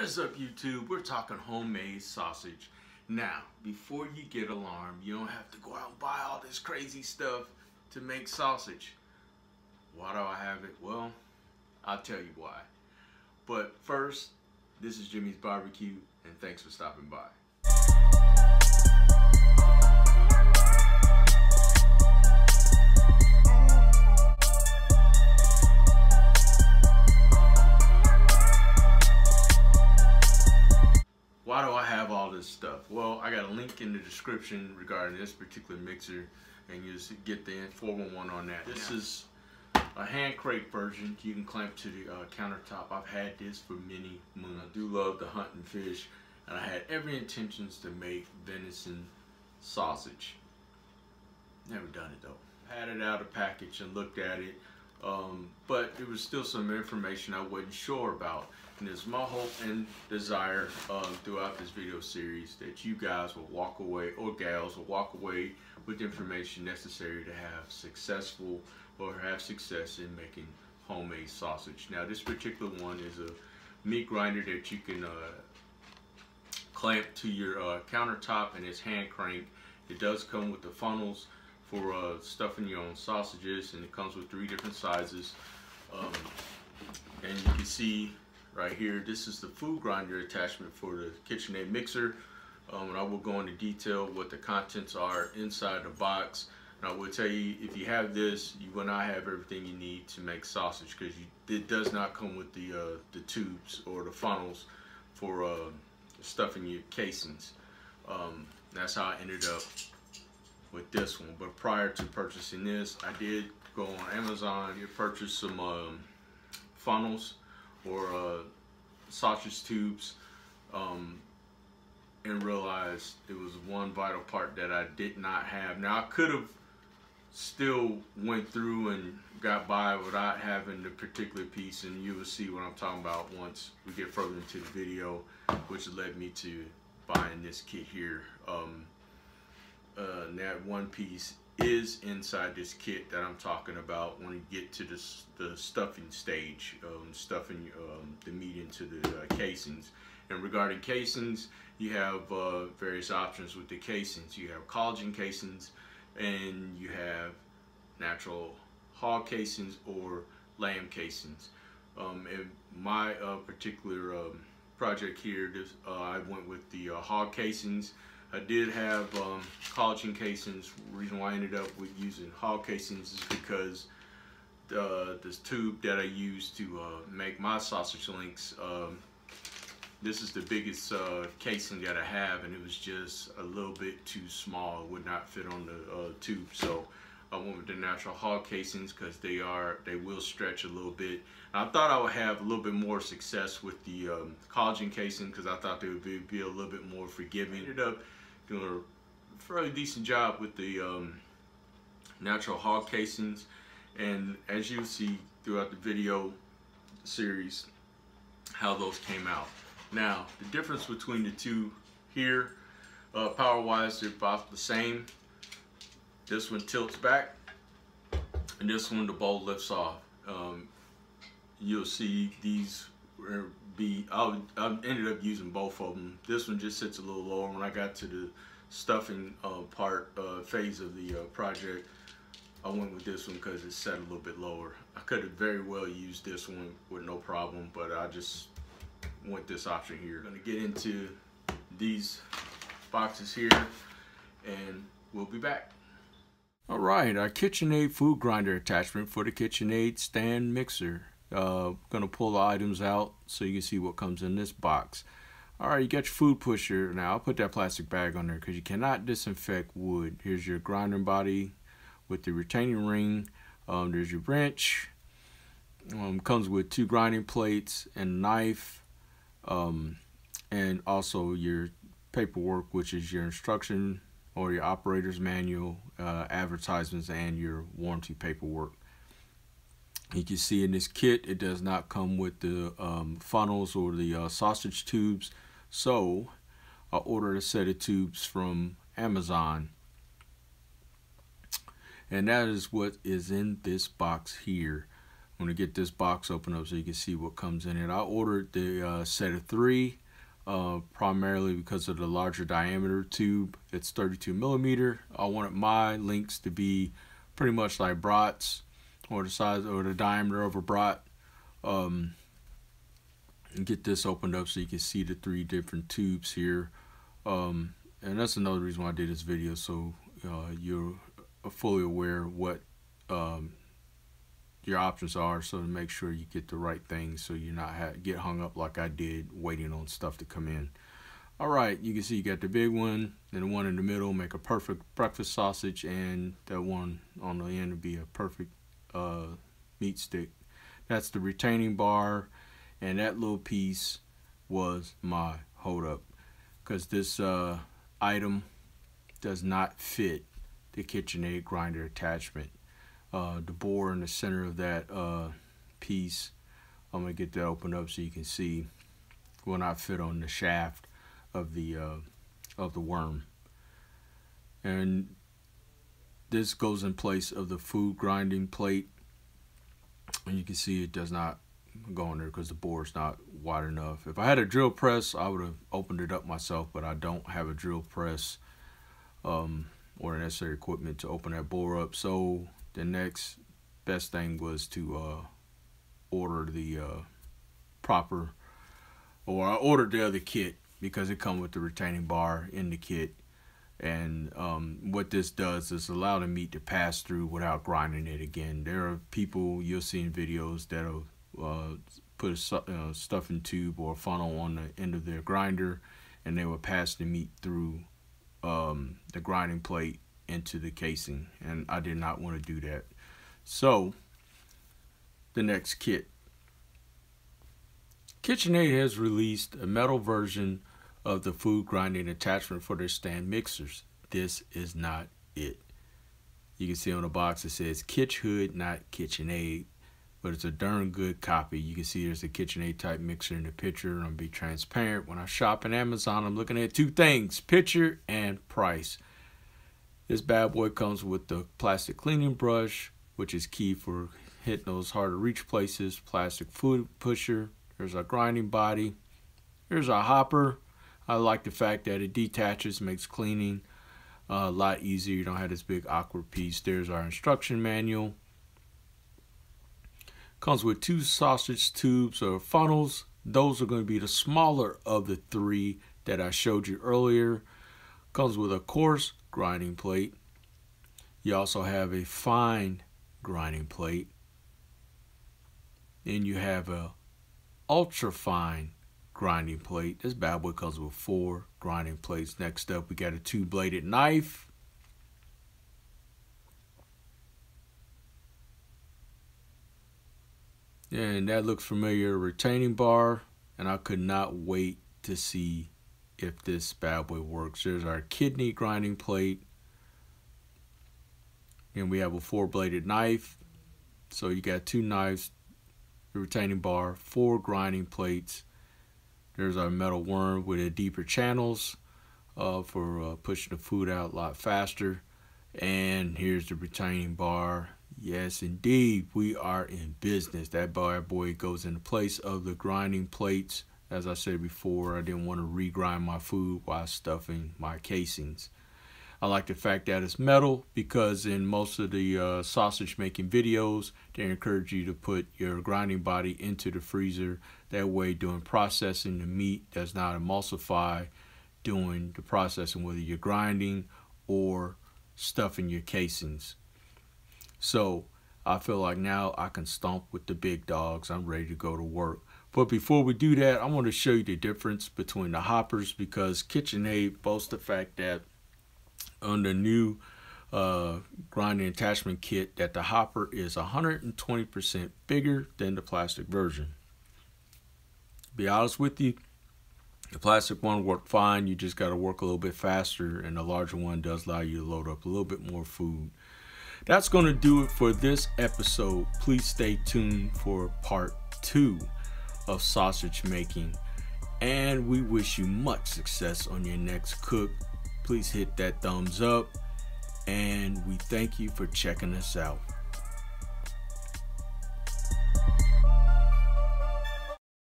What is up, YouTube? We're talking homemade sausage. Now, before you get alarmed, you don't have to go out and buy all this crazy stuff to make sausage. Why do I have it? Well, I'll tell you why. But first, this is Jimmy's Barbecue, and thanks for stopping by. Why do I have all this stuff? Well, I got a link in the description regarding this particular mixer, and you just get the 411 on that. This is a hand crank version. You can clamp to the countertop. I've had this for many moons. I do love to hunt and fish, and I had every intentions to make venison sausage. Never done it though. Had it out of package and looked at it, but there was still some information I wasn't sure about. And it's my hope and desire throughout this video series that you guys will walk away, or gals will walk away with information necessary to have success in making homemade sausage. Now, this particular one is a meat grinder that you can clamp to your countertop, and it's hand crank. It does come with the funnels for stuffing your own sausages, and it comes with 3 different sizes. And you can see right here, this is the food grinder attachment for the KitchenAid mixer. And I will go into detail what the contents are inside the box. And I will tell you, if you have this, you will not have everything you need to make sausage, because it does not come with the tubes or the funnels for stuffing your casings. That's how I ended up with this one. But prior to purchasing this, I did go on Amazon and purchase some funnels or sausage tubes, and realized it was one vital part that I did not have. Now, I could have still went through and got by without having the particular piece, and you will see what I'm talking about once we get further into the video, which led me to buying this kit here. That one piece is inside this kit that I'm talking about when you get to the stuffing stage, stuffing the meat into the casings. And regarding casings, you have various options with the casings. You have collagen casings, and you have natural hog casings or lamb casings. In my particular project here, I went with the hog casings. I did have collagen casings. The reason why I ended up with using hog casings is because this tube that I used to make my sausage links, this is the biggest casing that I have, and it was just a little bit too small. It would not fit on the tube, so I went with the natural hog casings because they will stretch a little bit. I thought I would have a little bit more success with the collagen casing because I thought they would be a little bit more forgiving. Ended up doing a fairly decent job with the natural hog casings, and as you see throughout the video series, how those came out. Now, the difference between the two here, power wise, they're about the same. This one tilts back, and this one the bowl lifts off. You'll see these I ended up using both of them. This one just sits a little lower. When I got to the stuffing phase of the project, I went with this one because it sat a little bit lower. I could have very well used this one with no problem, but I just went this option here. I'm going to get into these boxes here, and we'll be back. Alright, our KitchenAid food grinder attachment for the KitchenAid stand mixer. Gonna pull the items out so you can see what comes in this box. Alright, you got your food pusher. Now, I'll put that plastic bag on there because you cannot disinfect wood. Here's your grinding body with the retaining ring. There's your wrench. Comes with 2 grinding plates and a knife. And also your paperwork, which is your instruction or your operator's manual, advertisements, and your warranty paperwork. You can see in this kit, it does not come with the funnels or the sausage tubes, so I ordered a set of tubes from Amazon, and that is what is in this box here. I'm gonna get this box open up so you can see what comes in it. I ordered the set of 3, primarily because of the larger diameter tube. It's 32 millimeter. I wanted my links to be pretty much like brats, or the size or the diameter of a brat. And get this opened up so you can see the 3 different tubes here. And that's another reason why I did this video, so you're fully aware what your options are, so to make sure you get the right thing, so you're not get hung up like I did waiting on stuff to come in. All right, you can see you got the big one, and the one in the middle make a perfect breakfast sausage, and that one on the end would be a perfect meat stick. That's the retaining bar, and that little piece was my hold up, because this item does not fit the KitchenAid grinder attachment. The bore in the center of that piece, I'm gonna get that opened up so you can see, will not fit on the shaft of the worm. And this goes in place of the food grinding plate, and you can see it does not go in there because the bore is not wide enough. If I had a drill press, I would have opened it up myself, but I don't have a drill press or the necessary equipment to open that bore up. So the next best thing was to order the proper, or I ordered the other kit because it comes with the retaining bar in the kit. And what this does is allow the meat to pass through without grinding it again. There are people you'll see in videos that'll put a stuffing tube or a funnel on the end of their grinder, and they will pass the meat through the grinding plate into the casing, and I did not want to do that. So the next kit, KitchenAid has released a metal version of the food grinding attachment for their stand mixers. This is not it. You can see on the box it says Kitch Hood, not KitchenAid, but it's a darn good copy. You can see there's a KitchenAid type mixer in the picture. I'm gonna be transparent. When I shop on Amazon, I'm looking at 2 things: picture and price. This bad boy comes with the plastic cleaning brush, which is key for hitting those hard to reach places. Plastic food pusher. There's our grinding body. Here's our hopper. I like the fact that it detaches, makes cleaning a lot easier. You don't have this big awkward piece. There's our instruction manual. Comes with 2 sausage tubes or funnels. Those are going to be the smaller of the 3 that I showed you earlier. Comes with a coarse grinding plate. You also have a fine grinding plate. Then you have a ultra fine grinding plate. This bad boy comes with 4 grinding plates. Next up, we got a 2-bladed knife. And that looks familiar, retaining bar, and I could not wait to see if this bad boy works. There's our kidney grinding plate, and we have a 4-bladed knife. So you got 2 knives, the retaining bar, 4 grinding plates. There's our metal worm with a deeper channels for pushing the food out a lot faster. And here's the retaining bar. Yes, indeed, we are in business. That bad boy goes in place of the grinding plates. As I said before, I didn't want to regrind my food while stuffing my casings. I like the fact that it's metal, because in most of the sausage making videos, they encourage you to put your grinding body into the freezer. That way, during processing, the meat does not emulsify during the processing, whether you're grinding or stuffing your casings. So I feel like now I can stomp with the big dogs. I'm ready to go to work. But before we do that, I want to show you the difference between the hoppers, because KitchenAid boasts the fact that on the new grinding attachment kit that the hopper is 120% bigger than the plastic version. To be honest with you, the plastic one worked fine. You just got to work a little bit faster, and the larger one does allow you to load up a little bit more food. That's going to do it for this episode. Please stay tuned for part 2 of sausage making, and we wish you much success on your next cook. Please hit that thumbs up, and we thank you for checking us out.